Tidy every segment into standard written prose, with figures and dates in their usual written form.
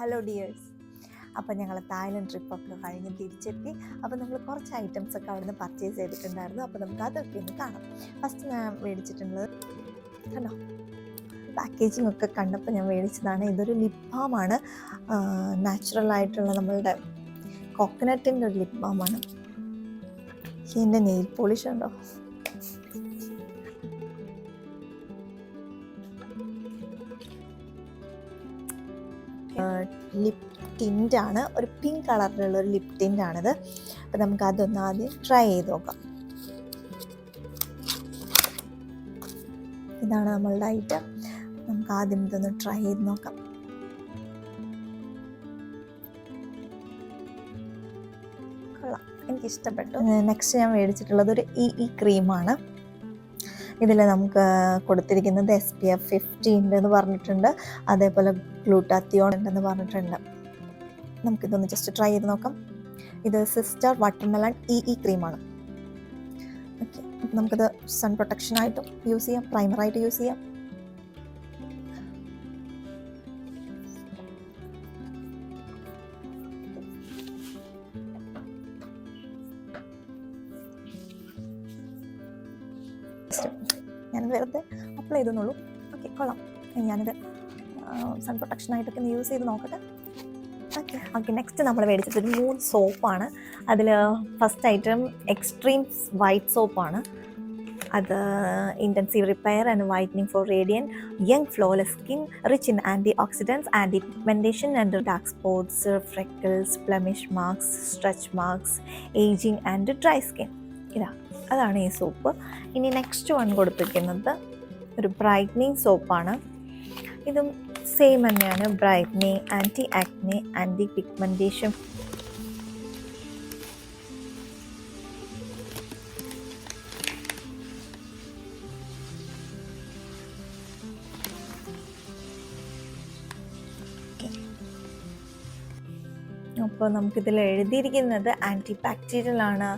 Hello dears, അപ്പോൾ ഞങ്ങൾ Thailand ട്രിപ്പൊക്കെ കഴിഞ്ഞ് തിരിച്ചെത്തി. അപ്പോൾ നമ്മൾ കുറച്ച് ഐറ്റംസ് ഒക്കെ അവിടെ നിന്ന് പർച്ചേസ് ചെയ്തിട്ടുണ്ടായിരുന്നു. അപ്പോൾ നമുക്ക് അതൊക്കെ ഒന്ന് കാണാം. ഫസ്റ്റ് ഞാൻ മേടിച്ചിട്ടുള്ളത് കണ്ടോ, പാക്കേജിംഗ് ഒക്കെ കണ്ടപ്പോൾ ഞാൻ മേടിച്ചതാണ്. ഇതൊരു ലിപ് ബാമാണ്, നാച്ചുറൽ ആയിട്ടുള്ള നമ്മളുടെ കോക്കനട്ടിൻ്റെ ഒരു ലിപ് ബാമാണ്. എൻ്റെ നെയിൽ പോളിഷ് ഉണ്ടോ, ലിപ് ടിൻ്റാണ്, ഒരു പിങ്ക് കളറിലുള്ള ഒരു ലിപ് ടിൻ്റാണിത്. അപ്പം നമുക്ക് അതൊന്ന് ആദ്യം ട്രൈ ചെയ്ത് നോക്കാം. ഇതാണ് നമ്മളുടെ ഐറ്റം. നമുക്ക് ആദ്യം ഇതൊന്ന് ട്രൈ ചെയ്ത് നോക്കാം. കൊള്ളാം, എനിക്കിഷ്ടപ്പെട്ടു. നെക്സ്റ്റ് ഞാൻ മേടിച്ചിട്ടുള്ളത് ഒരു ക്രീമാണ്. ഇതിൽ നമുക്ക് കൊടുത്തിരിക്കുന്നത് SPF 50 ഉണ്ടെന്ന് പറഞ്ഞിട്ടുണ്ട്, അതേപോലെ ഗ്ലൂട്ടാത്തിയോൺ ഉണ്ടെന്ന് പറഞ്ഞിട്ടുണ്ട്. നമുക്കിതൊന്ന് ജസ്റ്റ് ട്രൈ ചെയ്ത് നോക്കാം. ഇത് സിസ്റ്റർ വാട്ടർമെലൺ ക്രീമാണ്. ഓക്കെ, നമുക്കിത് സൺ പ്രൊട്ടക്ഷനായിട്ടും യൂസ് ചെയ്യാം, പ്രൈമറായിട്ട് യൂസ് ചെയ്യാം. ഞാനിത് വെറുതെ അപ്ലൈ ചെയ്തെന്നുള്ളൂ. ഓക്കെ, കൊള്ളാം. ഞാനിത് സൺ പ്രൊട്ടക്ഷനായിട്ടൊക്കെ ഒന്ന് യൂസ് ചെയ്ത് നോക്കട്ടെ. ഓക്കെ, നെക്സ്റ്റ് നമ്മൾ മേടിച്ചിട്ട് 3 സോപ്പാണ്. അതിൽ ഫസ്റ്റ് ഐറ്റം എക്സ്ട്രീം വൈറ്റ് സോപ്പാണ്. അത് intensive repair and whitening for radiant young flawless skin, rich in antioxidants, anti pigmentation and dark spots, freckles, blemish marks, stretch marks, ageing and dry skin. അതാണ് ഈ soap. ഇനി next one കൊടുത്തിരിക്കുന്നത് ഒരു brightening സോപ്പാണ്. ഇതും same തന്നെയാണ്, brightening, anti acne, anti pigmentation. അപ്പോൾ നമുക്കിതിൽ എഴുതിയിരിക്കുന്നത് ആൻറ്റി ബാക്ടീരിയൽ ആണ്,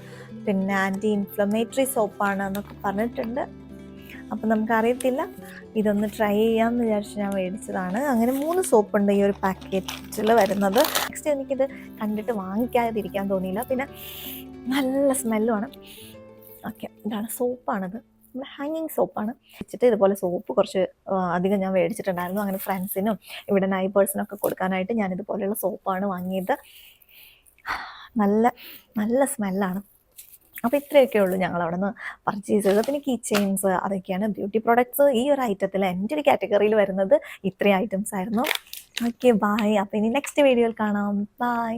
പിന്നെ ആൻറ്റി ഇൻഫ്ലമേറ്ററി സോപ്പാണ് എന്നൊക്കെ പറഞ്ഞിട്ടുണ്ട്. അപ്പോൾ നമുക്കറിയത്തില്ല, ഇതൊന്ന് ട്രൈ ചെയ്യാമെന്ന് വിചാരിച്ച് ഞാൻ മേടിച്ചതാണ്. അങ്ങനെ 3 സോപ്പുണ്ട് ഈ ഒരു പാക്കറ്റിൽ വരുന്നത്. നെക്സ്റ്റ് എനിക്കിത് കണ്ടിട്ട് വാങ്ങിക്കാതിരിക്കാൻ തോന്നിയില്ല, പിന്നെ നല്ല സ്മെല്ലുമാണ്. ഓക്കെ, ഇതാണ് സോപ്പാണിത്, നമ്മുടെ ഹാങ്ങിങ് സോപ്പാണ്. വെച്ചിട്ട് ഇതുപോലെ സോപ്പ് കുറച്ച് അധികം ഞാൻ മേടിച്ചിട്ടുണ്ടായിരുന്നു. അങ്ങനെ ഫ്രണ്ട്സിനും ഇവിടെ നൈബേഴ്സിനൊക്കെ കൊടുക്കാനായിട്ട് ഞാൻ ഇതുപോലെയുള്ള സോപ്പാണ് വാങ്ങിയത്. നല്ല നല്ല സ്മെല്ലാണ്. അപ്പോൾ ഇത്രയൊക്കെ ഉള്ളൂ ഞങ്ങൾ അവിടെ നിന്ന് പർച്ചേസ് ചെയ്തത്. പിന്നെ കീ ചെയിൻസ്, അതൊക്കെയാണ് ബ്യൂട്ടി പ്രോഡക്ട്സ്. ഈ ഒരു ഐറ്റത്തിൽ എൻ്റെ ഒരു കാറ്റഗറിയിൽ വരുന്നത് ഇത്രയും ഐറ്റംസ് ആയിരുന്നു. Okay, bye. അപ്പോൾ ഇനി നെക്സ്റ്റ് വീഡിയോയിൽ കാണാം. ബൈ.